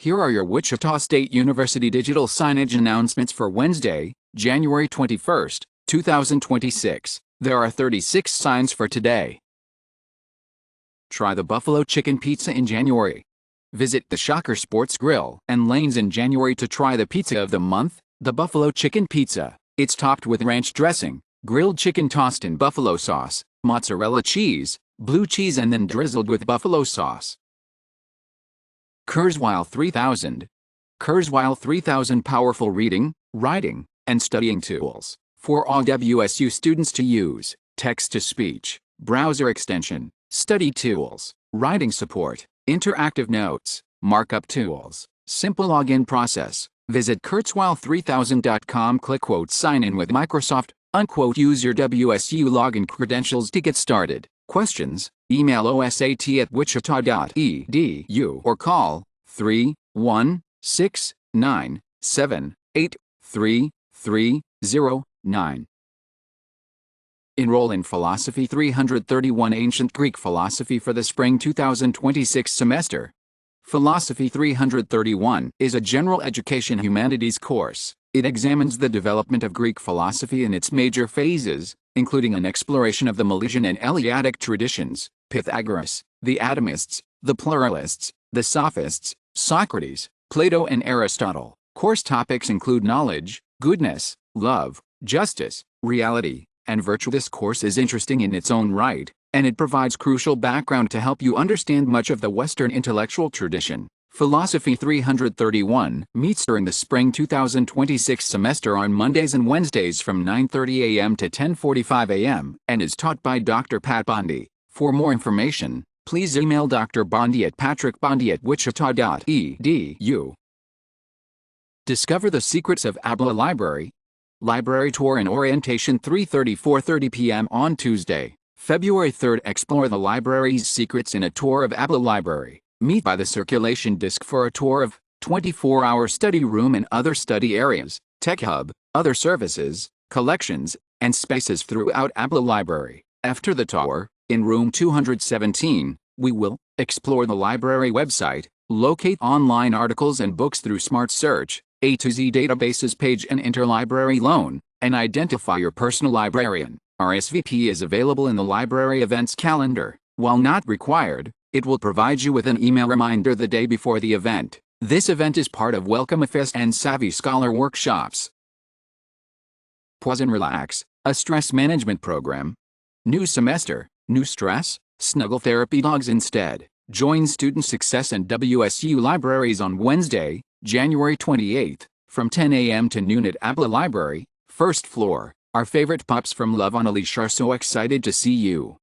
Here are your Wichita State University digital signage announcements for Wednesday, January 21st, 2026. There are 36 signs for today. Try the Buffalo Chicken Pizza in January. Visit the Shocker Sports Grill and Lanes in January to try the pizza of the month, the Buffalo Chicken Pizza. It's topped with ranch dressing, grilled chicken tossed in buffalo sauce, mozzarella cheese, blue cheese, and then drizzled with buffalo sauce. Kurzweil 3000. Kurzweil 3000 powerful reading, writing, and studying tools for all WSU students to use. Text-to-speech, browser extension, study tools, writing support, interactive notes, markup tools, simple login process. Visit kurzweil3000.com. Click "Sign in with Microsoft." Use your WSU login credentials to get started. Questions? Email osat@wichita.edu or call 31697833309. Enroll in Philosophy 331 Ancient Greek Philosophy for the spring 2026 semester. Philosophy 331 is a general education humanities course. It examines the development of Greek philosophy in its major phases, including an exploration of the Milesian and Eleatic traditions, Pythagoras, the atomists, the pluralists, the sophists, Socrates, Plato, and Aristotle. Course topics include knowledge, goodness, love, justice, reality, and virtue. This course is interesting in its own right, and it provides crucial background to help you understand much of the Western intellectual tradition. Philosophy 331 meets during the spring 2026 semester on Mondays and Wednesdays from 9:30 a.m. to 10:45 a.m. and is taught by Dr. Pat Bondi. For more information, please email Dr. Bondi at patrickbondi@wichita.edu. Discover the secrets of ABLA Library. Library tour and orientation 3:30–4:30 p.m. on Tuesday, February 3rd. Explore the library's secrets in a tour of ABLA Library. Meet by the circulation disc for a tour of 24-hour study room and other study areas, tech hub, other services, collections, and spaces throughout ABLA Library. After the tour, in room 217, we will explore the library website, locate online articles and books through Smart Search, A to Z databases page, and interlibrary loan, and identify your personal librarian. RSVP is available in the library events calendar. While not required, it will provide you with an email reminder the day before the event. This event is part of Welcome Fest and Savvy Scholar workshops. Pause and Relax, a stress management program. New semester, new stress? Snuggle therapy dogs instead. Join Student Success and WSU Libraries on Wednesday, January 28th, from 10 a.m. to noon at ABLA Library, first floor. Our favorite pups from Love on a Leash are so excited to see you.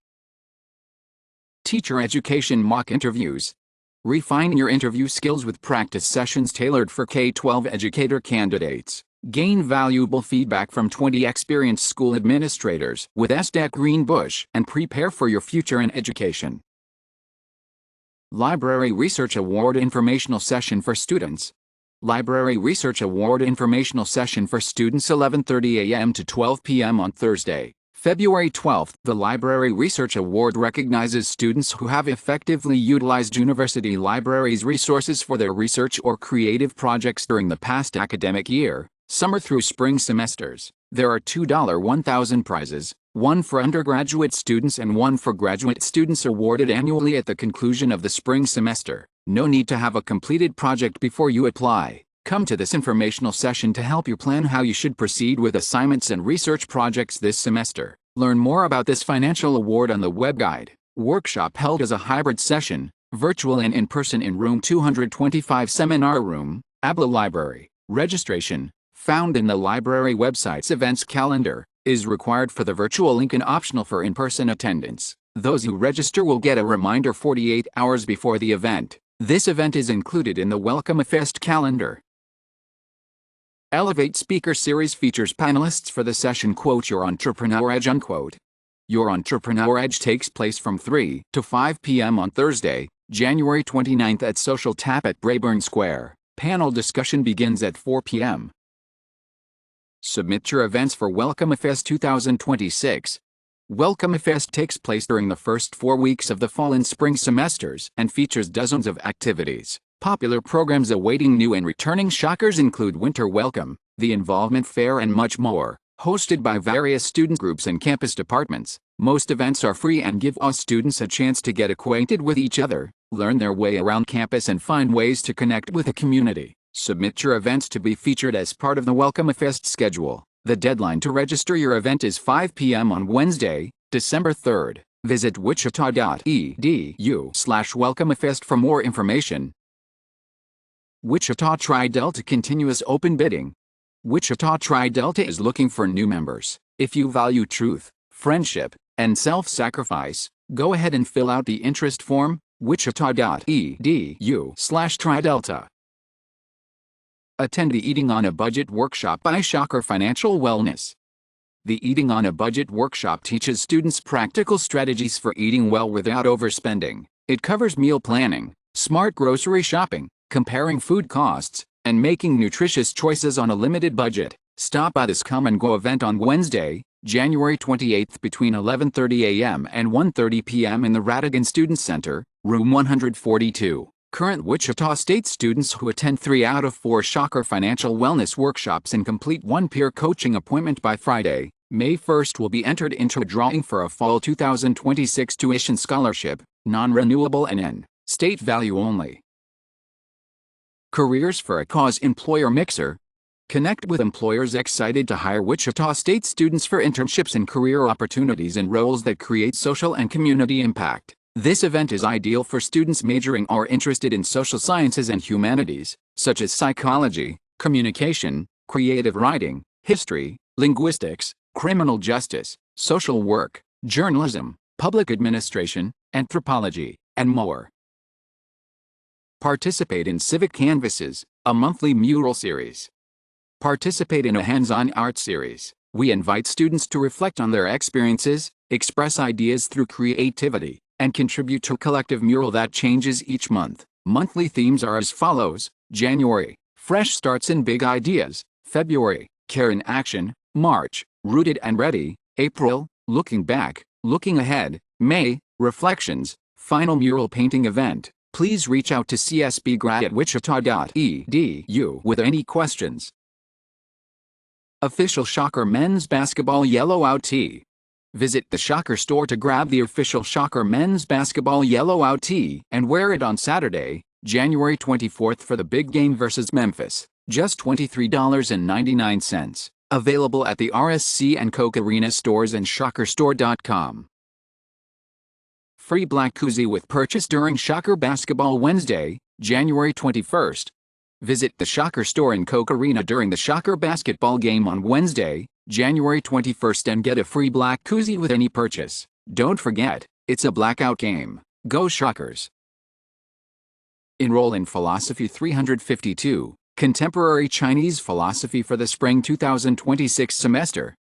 Teacher Education Mock Interviews. Refine your interview skills with practice sessions tailored for K-12 educator candidates. Gain valuable feedback from 20 experienced school administrators with SDEC Greenbush and prepare for your future in education. Library Research Award Informational Session for Students. Library Research Award Informational Session for Students 11:30 a.m. to 12 p.m. on Thursday, February 12th. The Library Research Award recognizes students who have effectively utilized university libraries' resources for their research or creative projects during the past academic year, summer through spring semesters. There are $2 1,000 prizes, one for undergraduate students and one for graduate students, awarded annually at the conclusion of the spring semester. No need to have a completed project before you apply. Come to this informational session to help you plan how you should proceed with assignments and research projects this semester. Learn more about this financial award on the web guide. Workshop held as a hybrid session, virtual and in person, in room 225 Seminar Room, ABLA Library. Registration, found in the library website's events calendar, is required for the virtual link and optional for in-person attendance. Those who register will get a reminder 48 hours before the event. This event is included in the Welcome Fest calendar. Elevate Speaker Series features panelists for the session Your Entrepreneur Edge. Your Entrepreneur Edge takes place from 3 to 5 p.m. on Thursday, January 29th at Social Tap at Brayburn Square. Panel discussion begins at 4 p.m. Submit your events for Welcome Fest 2026. Welcome Fest takes place during the first 4 weeks of the fall and spring semesters and features dozens of activities. Popular programs awaiting new and returning Shockers include Winter Welcome, the Involvement Fair, and much more. Hosted by various student groups and campus departments, most events are free and give us students a chance to get acquainted with each other, learn their way around campus, and find ways to connect with the community. Submit your events to be featured as part of the Welcome Fest schedule. The deadline to register your event is 5 p.m. on Wednesday, December 3rd. Visit wichita.edu/welcomefest for more information. Wichita Tri-Delta Continuous Open Bidding. Wichita Tri-Delta is looking for new members. If you value truth, friendship, and self-sacrifice, go ahead and fill out the interest form, wichita.edu/Tri-Delta. Attend the Eating on a Budget workshop by Shocker Financial Wellness. The Eating on a Budget workshop teaches students practical strategies for eating well without overspending. It covers meal planning, smart grocery shopping, comparing food costs, and making nutritious choices on a limited budget. Stop by this Come and Go event on Wednesday, January 28th between 11:30 a.m. and 1:30 p.m. in the Radigan Student Center, room 142. Current Wichita State students who attend 3 out of 4 Shocker Financial Wellness workshops and complete 1 peer coaching appointment by Friday, May 1st will be entered into a drawing for a fall 2026 tuition scholarship, non-renewable and in-state value only. Careers for a Cause Employer Mixer. Connect with employers excited to hire Wichita State students for internships and career opportunities in roles that create social and community impact. This event is ideal for students majoring or interested in social sciences and humanities, such as psychology, communication, creative writing, history, linguistics, criminal justice, social work, journalism, public administration, anthropology, and more. Participate in Civic Canvases, a monthly mural series. Participate in a hands-on art series. We invite students to reflect on their experiences, express ideas through creativity, and contribute to a collective mural that changes each month. Monthly themes are as follows: January, Fresh Starts and Big Ideas; February, Care in Action; March, Rooted and Ready; April, Looking Back, Looking Ahead; May, Reflections. Final mural painting event. Please reach out to csbgrad@wichita.edu with any questions. Official Shocker Men's Basketball Yellow Out Tee. Visit the Shocker store to grab the official Shocker Men's Basketball Yellow Out Tee and wear it on Saturday, January 24th for the big game versus Memphis. Just $23.99. Available at the RSC and Coke Arena stores and shockerstore.com. Free black koozie with purchase during Shocker Basketball Wednesday, January 21st. Visit the Shocker store in Coke Arena during the Shocker basketball game on Wednesday, January 21st and get a free black koozie with any purchase. Don't forget, it's a blackout game. Go Shockers! Enroll in Philosophy 352, Contemporary Chinese Philosophy for the Spring 2026 semester.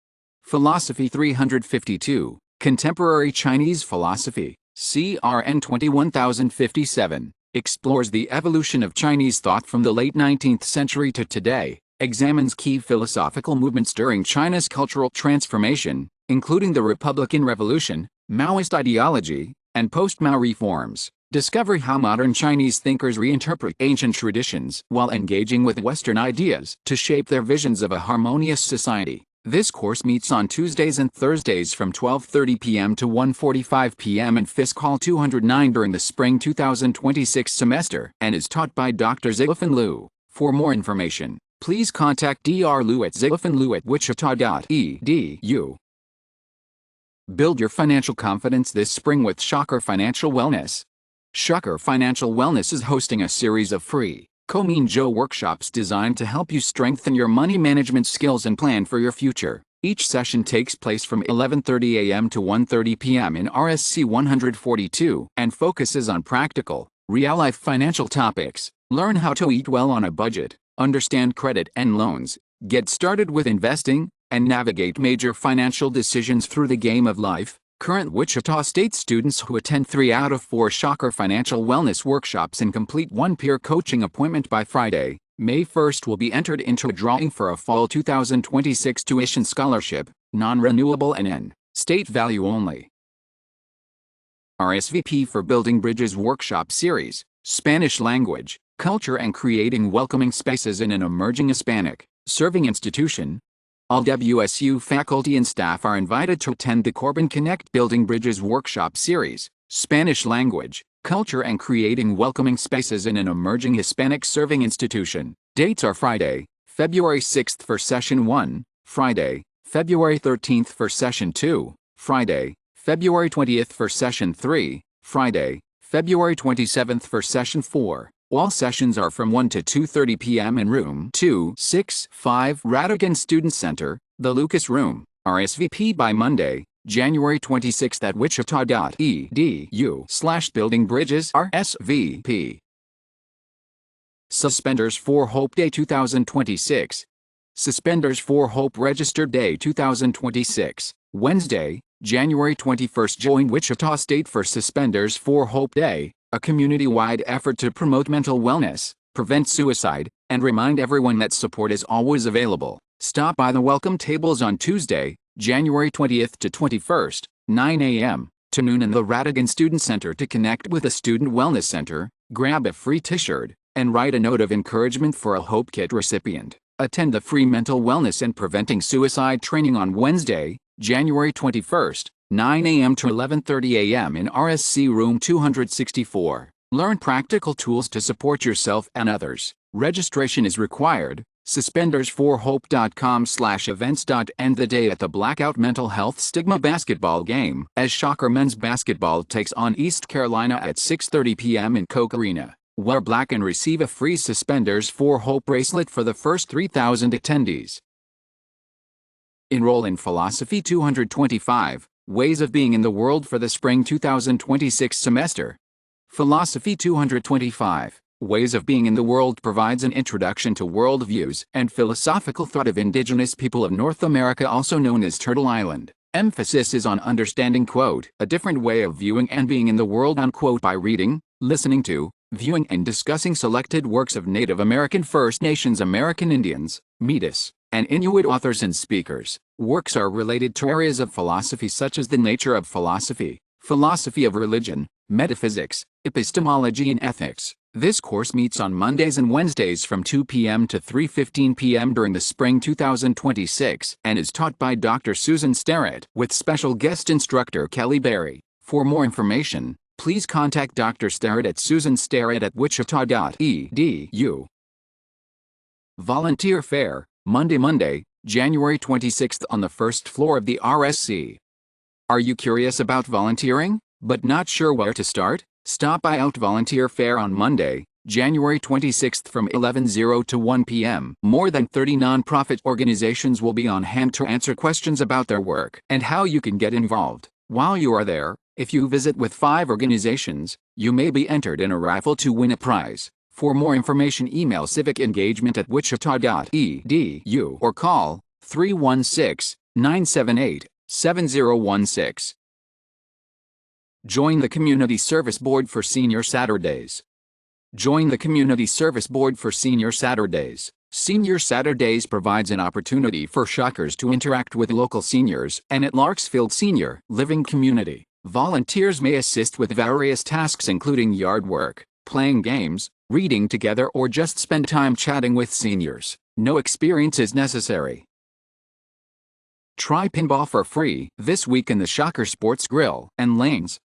Philosophy 352, Contemporary Chinese Philosophy, CRN 21057, explores the evolution of Chinese thought from the late 19th century to today, examines key philosophical movements during China's cultural transformation, including the Republican Revolution, Maoist ideology, and post-Mao reforms. Discover how modern Chinese thinkers reinterpret ancient traditions while engaging with Western ideas to shape their visions of a harmonious society. This course meets on Tuesdays and Thursdays from 12:30 p.m. to 1:45 p.m. in Fisk Hall 209 during the spring 2026 semester and is taught by Dr. Zilifan Liu. For more information, please contact Dr. Liu at zilifanliu@wichita.edu. Build your financial confidence this spring with Shocker Financial Wellness. Shocker Financial Wellness is hosting a series of free Komin Joe workshops designed to help you strengthen your money management skills and plan for your future. Each session takes place from 11:30 a.m. to 1:30 p.m. in RSC 142 and focuses on practical, real-life financial topics. Learn how to eat well on a budget, understand credit and loans, get started with investing, and navigate major financial decisions through the game of life. Current Wichita State students who attend 3 out of 4 Shocker Financial Wellness workshops and complete 1 peer coaching appointment by Friday, May 1st will be entered into a drawing for a fall 2026 tuition scholarship, non-renewable and in-state value only. RSVP for Building Bridges Workshop Series, Spanish Language, culture and creating welcoming spaces in an emerging Hispanic serving institution. All WSU faculty and staff are invited to attend the Corbin Connect Building Bridges Workshop Series, Spanish Language, Culture and Creating Welcoming Spaces in an Emerging Hispanic Serving Institution. Dates are Friday, February 6th for Session 1, Friday, February 13th for Session 2, Friday, February 20th for Session 3, Friday, February 27th for Session 4. All sessions are from 1 to 2:30 p.m. in Room 265 Radigan Student Center, the Lucas Room. RSVP by Monday, January 26th at wichita.edu/buildingbridges RSVP. Suspenders for Hope Day 2026. Suspenders for Hope Registered Day 2026, Wednesday, January 21st. Join Wichita State for Suspenders for Hope Day, a community-wide effort to promote mental wellness, prevent suicide, and remind everyone that support is always available. Stop by the welcome tables on Tuesday, January 20th to 21st, 9 a.m. to noon in the Radigan Student Center to connect with the Student Wellness Center, grab a free t-shirt, and write a note of encouragement for a Hope Kit recipient. Attend the free mental wellness and preventing suicide training on Wednesday, January 21st, 9 a.m. to 11:30 a.m. in RSC Room 264. Learn practical tools to support yourself and others. Registration is required. Suspendersforhope.com/events. End the day at the Blackout Mental Health Stigma basketball game as Shocker men's basketball takes on East Carolina at 6:30 p.m. in Koch Arena. Wear black and receive a free Suspenders for Hope bracelet for the first 3,000 attendees. Enroll in Philosophy 225, Ways of Being in the World for the Spring 2026 semester. Philosophy 225, Ways of Being in the World provides an introduction to worldviews and philosophical thought of indigenous people of North America, also known as Turtle Island. Emphasis is on understanding, quote, a different way of viewing and being in the world, unquote, by reading, listening to, viewing and discussing selected works of Native American, First Nations American Indians, Métis, and Inuit authors and speakers. Works are related to areas of philosophy such as the nature of philosophy, philosophy of religion, metaphysics, epistemology and ethics. This course meets on Mondays and Wednesdays from 2 p.m. to 3:15 p.m. during the spring 2026 and is taught by Dr. Susan Starrett with special guest instructor Kelly Berry. For more information, please contact Dr. Starrett at susanstarrett@wichita.edu. Volunteer Fair, Monday, January 26th on the first floor of the RSC. Are you curious about volunteering, but not sure where to start? Stop by Out Volunteer Fair on Monday, January 26th from 11:00 to 1 p.m. More than 30 nonprofit organizations will be on hand to answer questions about their work and how you can get involved. While you are there, if you visit with 5 organizations, you may be entered in a raffle to win a prize. For more information, email civicengagement@wichita.edu or call 316-978-7016. Join the Community Service Board for Senior Saturdays. Join the Community Service Board for Senior Saturdays. Senior Saturdays provides an opportunity for Shockers to interact with local seniors and at Larksfield Senior Living Community. Volunteers may assist with various tasks including yard work, playing games, reading together, or just spend time chatting with seniors. No experience is necessary. Try pinball for free this week in the Shocker Sports Grill and Lanes.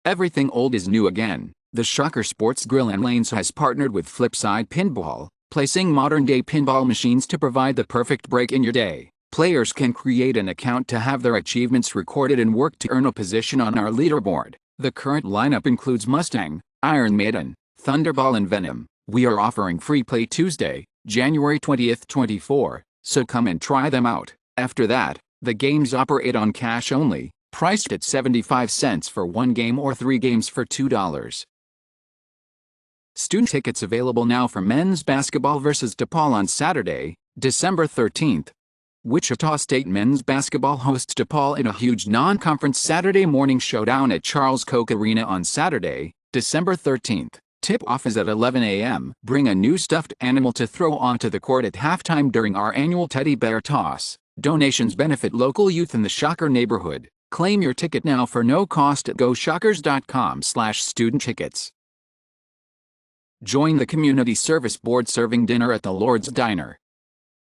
Everything old is new again. The Shocker Sports Grill and Lanes has partnered with Flipside Pinball, placing modern-day pinball machines to provide the perfect break in your day. Players can create an account to have their achievements recorded and work to earn a position on our leaderboard. The current lineup includes Mustang, Iron Maiden, Thunderball and Venom. We are offering free play Tuesday, January 20th, 24, so come and try them out. After that, the games operate on cash only, priced at 75 cents for 1 game or 3 games for $2. Student tickets available now for men's basketball versus DePaul on Saturday, December 13th. Wichita State men's basketball hosts DePaul in a huge non-conference Saturday morning showdown at Charles Koch Arena on Saturday, December 13th. Tip-off is at 11 a.m. Bring a new stuffed animal to throw onto the court at halftime during our annual teddy bear toss. Donations benefit local youth in the Shocker neighborhood. Claim your ticket now for no cost at GoShockers.com/student tickets. Join the Community Service Board serving dinner at the Lord's Diner.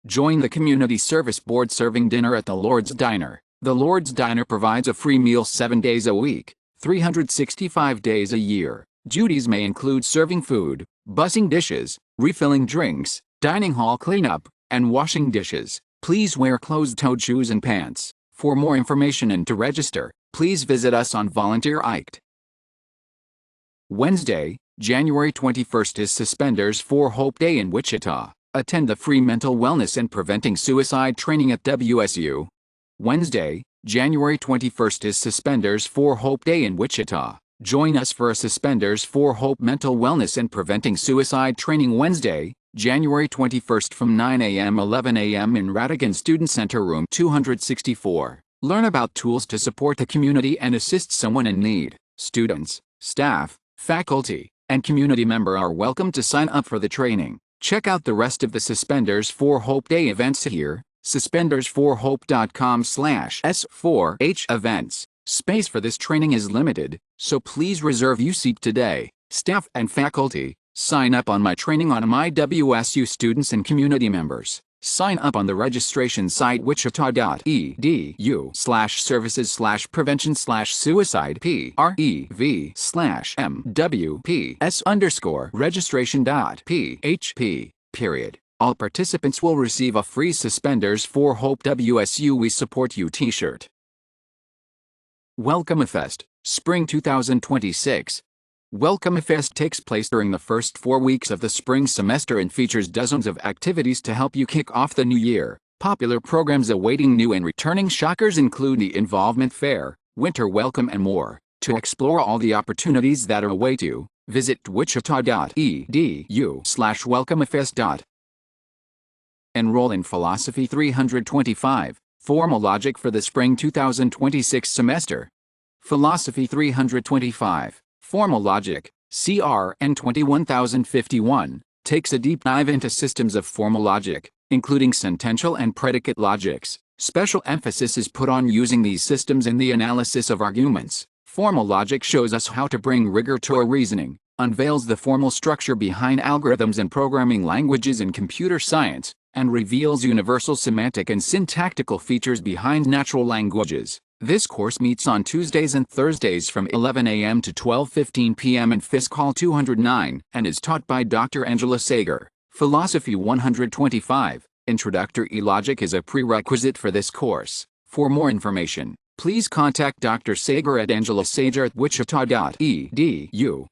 Join the Community Service Board serving dinner at the Lord's Diner. The Lord's Diner provides a free meal 7 days a week, 365 days a year. Duties may include serving food, bussing dishes, refilling drinks, dining hall cleanup, and washing dishes. Please wear closed-toed shoes and pants. For more information and to register, please visit us on Volunteer ICT. Wednesday, January 21st is Suspenders for Hope Day in Wichita. Attend the free mental wellness and preventing suicide training at WSU. Wednesday, January 21st is Suspenders for Hope Day in Wichita. Join us for a Suspenders for Hope mental wellness and preventing suicide training Wednesday, January 21st from 9 a.m. 11 a.m. in Radigan Student Center Room 264. Learn about tools to support the community and assist someone in need. Students, staff, faculty, and community member are welcome to sign up for the training. Check out the rest of the Suspenders for Hope Day events here, suspendersforhope.com/S4H events. Space for this training is limited, so please reserve your seat today. Staff and faculty, sign up on my training on my WSU students and community members. Sign up on the registration site wichita.edu/services/prevention/suicide-PREV/MWPS_registration.php. All participants will receive a free Suspenders for Hope WSU We Support You t-shirt. Welcome-A-Fest, Spring 2026. Welcome-A-Fest takes place during the first 4 weeks of the spring semester and features dozens of activities to help you kick off the new year. Popular programs awaiting new and returning shockers include the Involvement Fair, Winter Welcome and more. To explore all the opportunities that await you, visit wichita.edu/welcomeafest. Enroll in Philosophy 325, Formal Logic for the Spring 2026 semester. Philosophy 325. Formal Logic, CRN 21051, takes a deep dive into systems of formal logic, including sentential and predicate logics. Special emphasis is put on using these systems in the analysis of arguments. Formal logic shows us how to bring rigor to our reasoning, unveils the formal structure behind algorithms and programming languages in computer science, and reveals universal semantic and syntactical features behind natural languages. This course meets on Tuesdays and Thursdays from 11 a.m. to 12:15 p.m. in Fisk Hall 209 and is taught by Dr. Angela Sager. Philosophy 125, Introductory Logic is a prerequisite for this course. For more information, please contact Dr. Sager at angelasager@wichita.edu.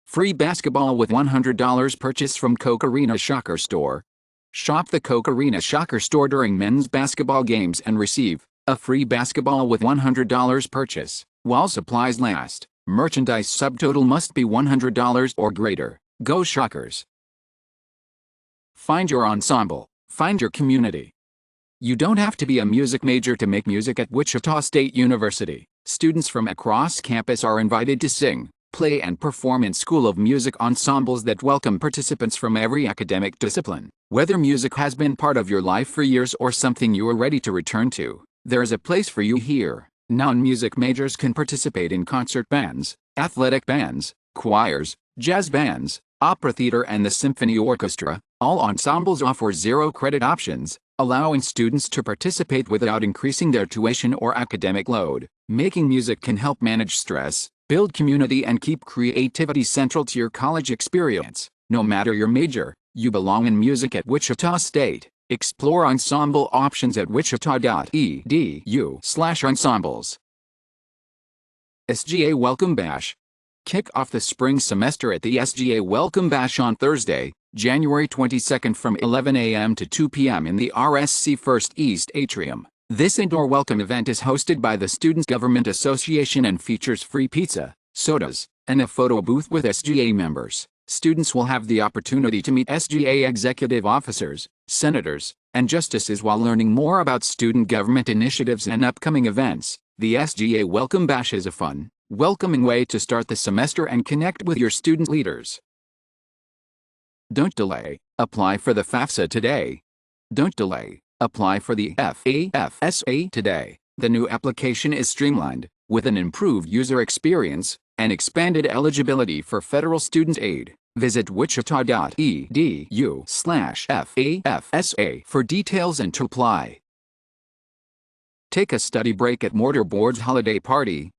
Free basketball with $100 purchase from Coke Arena Shocker Store. Shop the Coke Arena Shocker Store during men's basketball games and receive a free basketball with $100 purchase. While supplies last, merchandise subtotal must be $100 or greater. Go Shockers! Find your ensemble. Find your community. You don't have to be a music major to make music at Wichita State University. Students from across campus are invited to sing, play and perform in School of Music ensembles that welcome participants from every academic discipline. Whether music has been part of your life for years or something you are ready to return to, there is a place for you here. Non-music majors can participate in concert bands, athletic bands, choirs, jazz bands, opera theater and the symphony orchestra. All ensembles offer zero-credit options, allowing students to participate without increasing their tuition or academic load. Making music can help manage stress, build community and keep creativity central to your college experience. No matter your major, you belong in music at Wichita State. Explore ensemble options at wichita.edu/ensembles. SGA Welcome Bash. Kick off the spring semester at the SGA Welcome Bash on Thursday, January 22nd from 11 a.m. to 2 p.m. in the RSC First East Atrium. This indoor welcome event is hosted by the Students Government Association and features free pizza, sodas, and a photo booth with SGA members. Students will have the opportunity to meet SGA executive officers, senators, and justices while learning more about student government initiatives and upcoming events. The SGA Welcome Bash is a fun, welcoming way to start the semester and connect with your student leaders. Don't delay. Apply for the FAFSA today. Don't delay. Apply for the FAFSA today. The new application is streamlined, with an improved user experience, and expanded eligibility for federal student aid. Visit wichita.edu/FAFSA for details and to apply. Take a study break at Mortar Board's holiday party.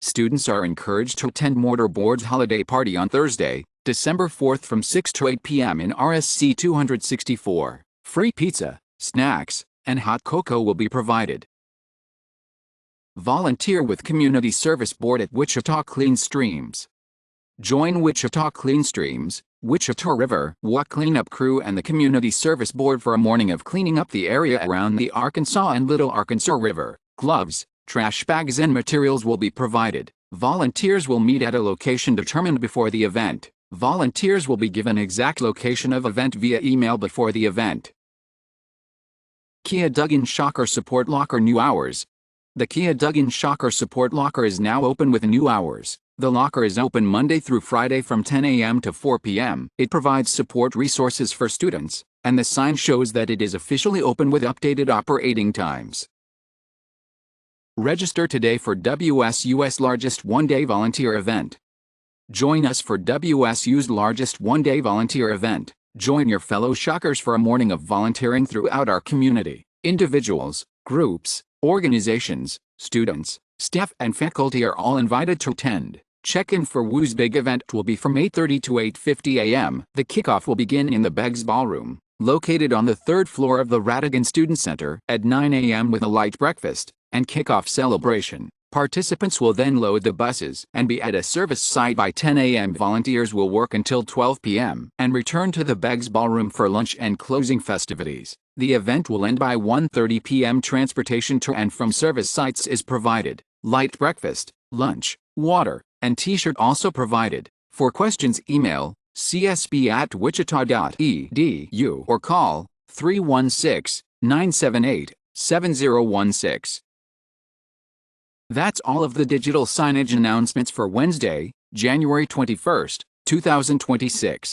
Students are encouraged to attend Mortar Board's holiday party on Thursday, December 4th from 6 to 8 p.m. in RSC 264. Free pizza, snacks, and hot cocoa will be provided. Volunteer with Community Service Board at Wichita Clean Streams. Join Wichita Clean Streams, Wichita River Walk Cleanup Crew and the Community Service Board for a morning of cleaning up the area around the Arkansas and Little Arkansas River. Gloves, trash bags and materials will be provided. Volunteers will meet at a location determined before the event. Volunteers will be given exact location of event via email before the event. Kia Duggan Shocker Support Locker New Hours. The Kia Duggan Shocker Support Locker is now open with new hours. The locker is open Monday through Friday from 10 a.m. to 4 p.m. It provides support resources for students, and the sign shows that it is officially open with updated operating times. Register today for WSU's largest one-day volunteer event. Join us for WSU's largest one-day volunteer event. Join your fellow Shockers for a morning of volunteering throughout our community. Individuals, groups, organizations, students, staff and faculty are all invited to attend. Check-in for WU's big event will be from 8:30 to 8:50 a.m. The kickoff will begin in the Beggs Ballroom, located on the third floor of the Radigan Student Center, at 9 a.m. with a light breakfast and kickoff celebration. Participants will then load the buses and be at a service site by 10 a.m. Volunteers will work until 12 p.m. and return to the Beggs Ballroom for lunch and closing festivities. The event will end by 1:30 p.m. Transportation to and from service sites is provided. Light breakfast, lunch, water, and t-shirt also provided. For questions, email csb@wichita.edu or call 316-978-7016. That's all of the digital signage announcements for Wednesday, January 21, 2026.